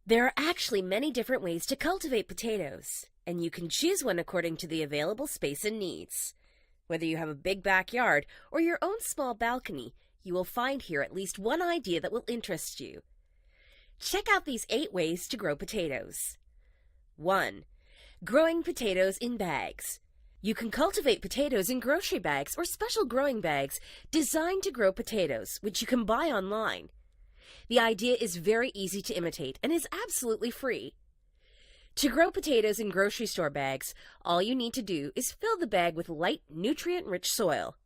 There are actually many different ways to cultivate potatoes, and you can choose one according to the available space and needs. Whether you have a big backyard or your own small balcony, you will find here at least one idea that will interest you. Check out these 8 ways to grow potatoes. 1. Growing potatoes in bags. You can cultivate potatoes in grocery bags or special growing bags designed to grow potatoes, which you can buy online. The idea is very easy to imitate and is absolutely free. To grow potatoes in grocery store bags, all you need to do is fill the bag with light, nutrient-rich soil.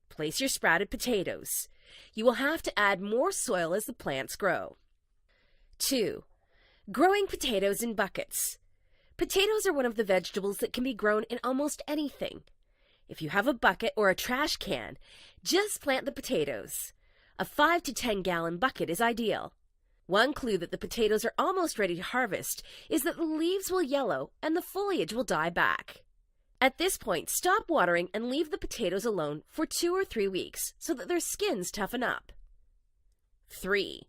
Place your sprouted potatoes. You will have to add more soil as the plants grow. 2. Growing potatoes in buckets. Potatoes are one of the vegetables that can be grown in almost anything. If you have a bucket or a trash can, just plant the potatoes. A 5 to 10 gallon bucket is ideal. One clue that the potatoes are almost ready to harvest is that the leaves will yellow and the foliage will die back. At this point, stop watering and leave the potatoes alone for 2 or 3 weeks so that their skins toughen up. 3.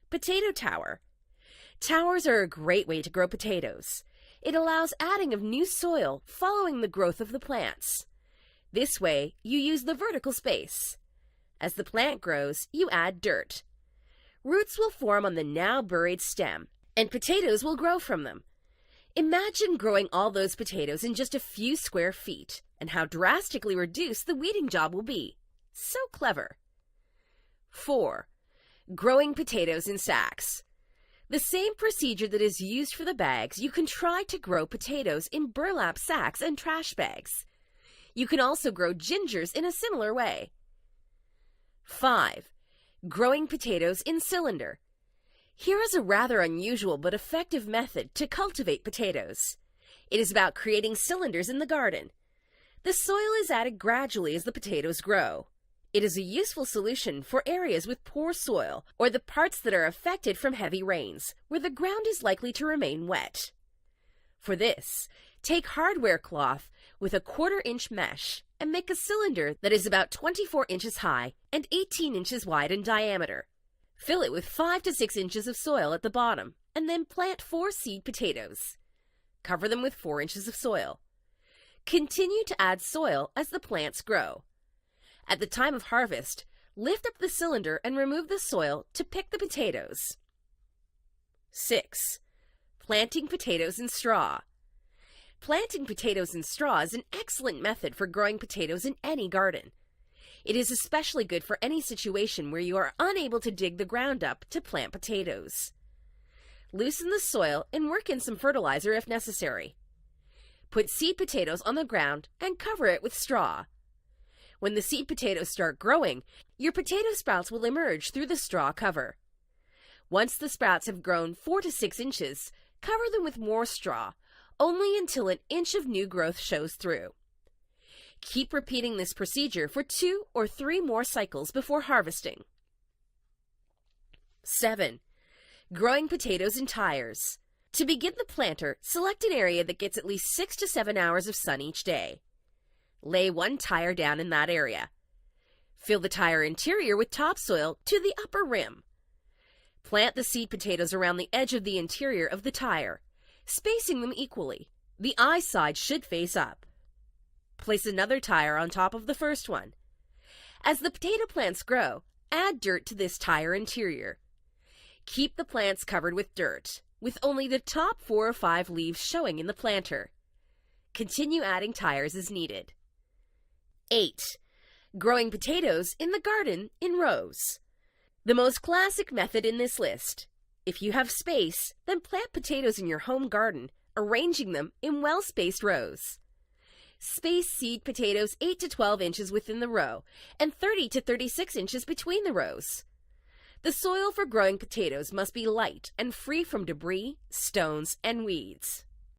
Potato tower. Towers are a great way to grow potatoes. It allows adding of new soil following the growth of the plants. This way, you use the vertical space. As the plant grows, you add dirt. Roots will form on the now buried stem, and potatoes will grow from them. Imagine growing all those potatoes in just a few square feet, and how drastically reduced the weeding job will be. So clever. 4. Growing potatoes in sacks. The same procedure that is used for the bags, you can try to grow potatoes in burlap sacks and trash bags. You can also grow gingers in a similar way. 5. Growing potatoes in cylinder. Here is a rather unusual but effective method to cultivate potatoes. It is about creating cylinders in the garden. The soil is added gradually as the potatoes grow. It is a useful solution for areas with poor soil or the parts that are affected from heavy rains, where the ground is likely to remain wet. For this, take hardware cloth with a 1/4 inch mesh and make a cylinder that is about 24 inches high and 18 inches wide in diameter. Fill it with 5 to 6 inches of soil at the bottom and then plant 4 seed potatoes. Cover them with 4 inches of soil. Continue to add soil as the plants grow. At the time of harvest, lift up the cylinder and remove the soil to pick the potatoes. 6. Planting potatoes in straw. Planting potatoes in straw is an excellent method for growing potatoes in any garden. It is especially good for any situation where you are unable to dig the ground up to plant potatoes. Loosen the soil and work in some fertilizer if necessary. Put seed potatoes on the ground and cover it with straw. When the seed potatoes start growing, your potato sprouts will emerge through the straw cover. Once the sprouts have grown 4 to 6 inches, cover them with more straw, only until an inch of new growth shows through. Keep repeating this procedure for 2 or 3 more cycles before harvesting. 7. Growing potatoes in tires. To begin the planter, select an area that gets at least 6 to 7 hours of sun each day. Lay 1 tire down in that area. Fill the tire interior with topsoil to the upper rim. Plant the seed potatoes around the edge of the interior of the tire, spacing them equally. The eye side should face up. Place another tire on top of the first one. As the potato plants grow, add dirt to this tire interior. Keep the plants covered with dirt, with only the top 4 or 5 leaves showing in the planter. Continue adding tires as needed. 8. Growing potatoes in the garden in rows. The most classic method in this list. If you have space, then plant potatoes in your home garden, arranging them in well-spaced rows. Space seed potatoes 8 to 12 inches within the row and 30 to 36 inches between the rows. The soil for growing potatoes must be light and free from debris, stones, and weeds.